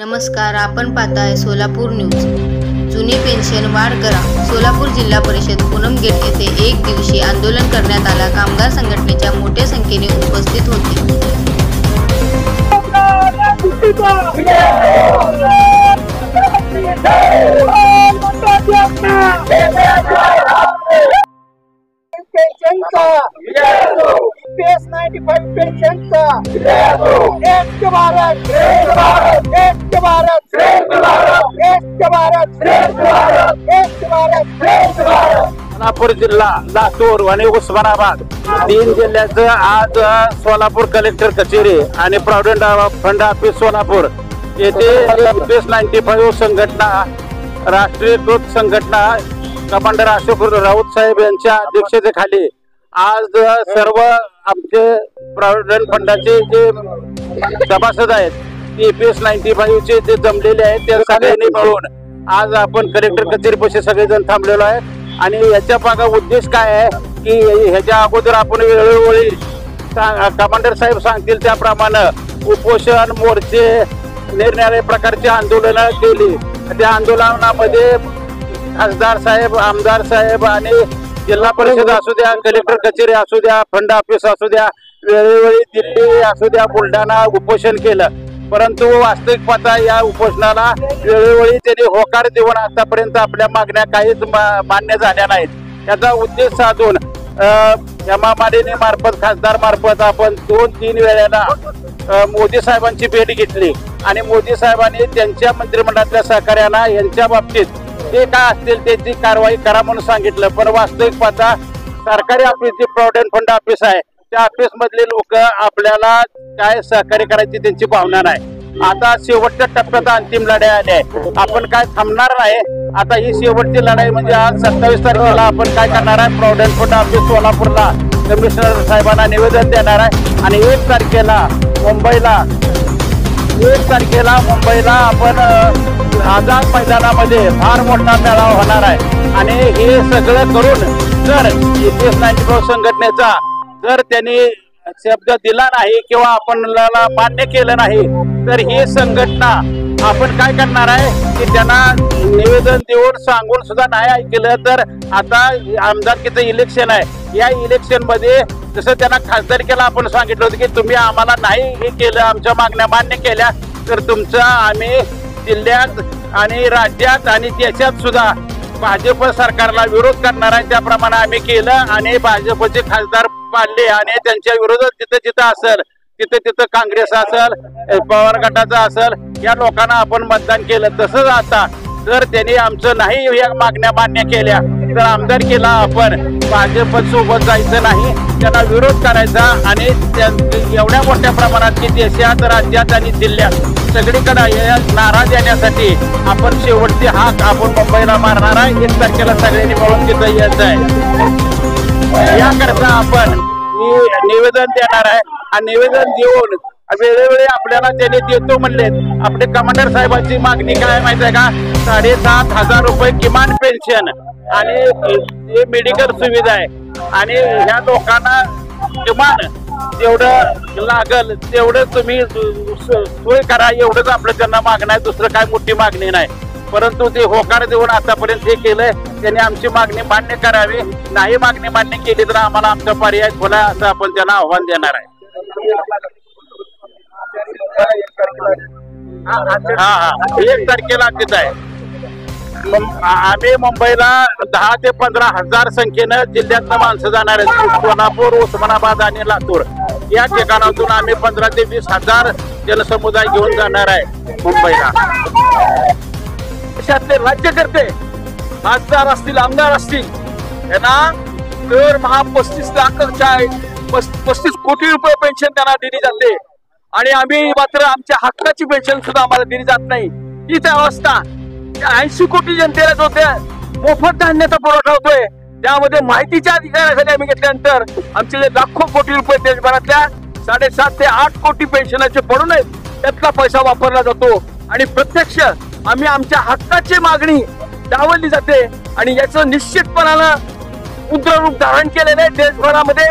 नमस्कार, आपण पाहताय सोलापूर न्यूज। जुनी पेन्शन वाढ करा। सोलापूर जिल्हा परिषद पूनम गेट येथे एक दिवसीय आंदोलन करण्यात आला। कामगार संघटनेच्या मोठ्या संख्येने उपस्थित होते। PS 95 पेंशन का एक भारत एक भारत एक भारत एक भारत एक भारत एक भारत एक भारत। सोलापूर जिल्हा, लातूर आणि उस्मानाबाद तीन जिल्ह्याचं आज सोलापूर कलेक्टर कचेरी आणि प्रॉव्हिडंट फंड ऑफिस सोलापूर येथे PS 95 संघटना, राष्ट्रीयकृत संघटना कमांडर अशोक राऊत साहेब यांच्या अध्यक्षतेखाली आज सर्व आमचे प्रॉव्हिडंट फंडाचे जे सभासद आहेत ते PS 95 चे जे जमलेले आहेत त्या सगळ्यांनी मिळून आज आपण कलेक्टर कचेरीपाशी सगळेजण थांबलेलो आहे। आणि याच्या मागे उद्देश काय आहे की ह्याच्या अगोदर आपण वेळोवेळी कमांडर साहेब सांगतील त्याप्रमाणे उपोषण, मोर्चे, निरनिराळ्या प्रकारचे आंदोलन केली। त्या आंदोलनामध्ये खासदार साहेब, आमदार साहेब आणि जिल्हा परिषद असू द्या, कलेक्टर कचेरी असू द्या, फंड ऑफिस असू द्या, वेळोवेळी दिल्ली असू द्या, बुलढाणा उपोषण केलं। परंतु वास्तविक पाहता या उपोषणाला वेळोवेळी त्यांनी होकार देऊन आतापर्यंत आपल्या मागण्या काहीच मान्य झाल्या नाहीत। याचा उद्देश साधून हेमा मालिनी मार्फत, खासदार मार्फत आपण 2-3 वेळेला मोदी साहेबांची भेट घेतली आणि मोदी साहेबांनी त्यांच्या मंत्रिमंडळातल्या सहकार्यांना यांच्या बाबतीत ते काय असतील त्याची कारवाई करा म्हणून सांगितलं। पण वास्तविक पाहता सरकारी ऑफिस जे प्रॉव्हिडंट फंड ऑफिस आहे त्या ऑफिस मधले लोक आपल्याला काय सहकार्य करायची त्यांची भावना नाही। आता शेवटच्या टप्प्यात अंतिम लढाई आली आहे, आपण काय थांबणार नाही। आता ही शेवटची लढाई म्हणजे आज 27 तारखेला आपण काय करणार आहे, प्रॉव्हिडंट फंड ऑफिस सोलापूरला कमिशनर साहेबांना निवेदन देणार आहे आणि 1 तारखेला मुंबईला आपण आझाद मैदानामध्ये फार मोठा मेळावा होणार आहे। आणि हे सगळं करून जर PS 95 संघटनेचा जर त्यांनी शब्द दिला नाही किंवा आपल्याला मान्य केलं नाही तर ही संघटना आपण काय करणार आहे की त्यांना निवेदन देऊन सांगून सुद्धा नाही ऐकलं तर आता आमदारकीचं इलेक्शन आहे, या इलेक्शन मध्ये जसं त्यांना खासदारकीला आपण सांगितलं होतं की तुम्ही आम्हाला नाही हे केलं, आमच्या मागण्या मान्य केल्या तर तुमचा आम्ही जिल्ह्यात आणि राज्यात आणि देशात सुद्धा भाजप सरकारला विरोध करणार आहे। त्याप्रमाणे आम्ही केलं आणि भाजपचे खासदार पाडले आणि त्यांच्या विरोधात जिथं जिथं असेल तिथं काँग्रेस असेल, पवार गटाचा असेल, या लोकांना आपण मतदान केलं। तसंच आता जर त्यांनी आमचं नाही या मागण्या मान्य केल्या तर आमदारकीला आपण भाजप सोबत जायचं नाही, त्यांना विरोध करायचा आणि एवढ्या मोठ्या प्रमाणात की देशात, राज्यात आणि जिल्ह्यात सगळीकडे नारा देण्यासाठी आपण शेवटची हाक आपण मुंबईला मारणार आहे। 1 तारखेला सगळ्यांनी मिळून तिथं यायचं आहे। याकरता आपण निवेदन देणार आहे आणि निवेदन देऊन वेळोवेळी आपल्याला त्याने देतो म्हणले। आपले कमांडर साहेबांची मागणी काय माहिती आहे का, 7,500 रुपये किमान पेन्शन आणि मेडिकल सुविधा आहे आणि ह्या लोकांना किमान जेवढं लागल तेवढं तुम्ही सोय करा, एवढंच आपलं त्यांना मागणं आहे, दुसरं काय मोठी मागणी नाही। परंतु ते होकार देऊन आतापर्यंत हे केलंय, त्यांनी आमची मागणी मान्य करावी, नाही मागणी मान्य केली तर आम्हाला आमचा पर्याय खोला असं आपण त्यांना आव्हान देणार आहे। 1 तारखेला तिथं आहे। आम्ही मुंबईला 10 ते 15 हजार संख्येनं जिल्ह्यातनं माणसं जाणार आहेत। सोलापूर, उस्मानाबाद आणि लातूर या ठिकाणातून आम्ही 15 ते 20 हजार जनसमुदाय घेऊन जाणार आहे मुंबईला। देशातले राज्यकर्ते, खासदार असतील, आमदार असतील, त्यांना दरमहा 35 कोटी रुपये पेन्शन त्यांना दिली जाते आणि आम्ही मात्र आमच्या हक्काची पेन्शन सुद्धा आम्हाला दिली जात नाही। हीच अवस्था 80 कोटी जनतेला जो मोफत धान्याचा पुरवठा होतोय त्यामध्ये माहितीच्या अधिकारासाठी आम्ही घेतल्यानंतर आमचे जे लाखो कोटी रुपये देशभरातल्या 7.5 ते 8 कोटी पेन्शनाचे पडून आहेत त्यातला पैसा वापरला जातो आणि प्रत्यक्ष आम्ही आमच्या हक्काची मागणी डावलली जाते आणि याचं निश्चितपणानं उग्र रूप धारण केलेलं आहे। देशभरामध्ये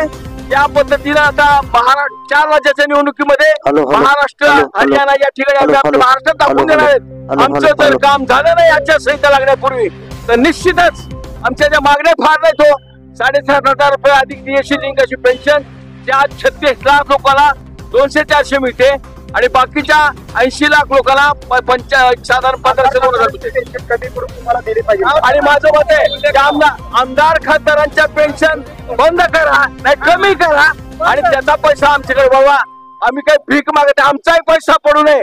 या पद्धतीनं आता महाराष्ट्र 4 राज्याच्या निवडणुकीमध्ये महाराष्ट्र हरियाणा या ठिकाणी आम्ही आपल्या महाराष्ट्रात दाखवून देणार आहेत. आमचं जर काम झालं नाही आचारसंहिता लागण्यापूर्वी तर निश्चितच आमच्या ज्या मागण्या फार नाही तो 7,500 रुपये अधिक DSC लिंक अशी पेन्शन ज्या 36 लाख लोकांना 200-400 मिळते आणि बाकीच्या 80 लाख लोकांना साधारण 1500 तुम्हाला दिली पाहिजे. आणि माझं मत आहे की आमदार खासदारांच्या पेन्शन बंद करा नाही कमी करा आणि त्याचा पैसा आमच्याकडे बाबा आम्ही काही भीक मागत आमचाही पैसा पडू नये.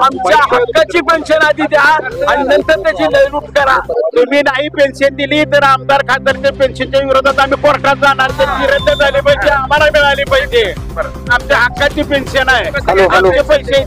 आमच्या हक्काची पेन्शन आधी द्या आणि नंतर त्याची लयलूट करा. तुम्ही नाही पेन्शन दिली तर आमदार खासदारच्या पेन्शनच्या विरोधात आम्ही कोर्टात जाणार. तर रद्द झाली पाहिजे, आम्हाला मिळाली पाहिजे. आमच्या हक्काची पेन्शन आहे, आमचे पैसे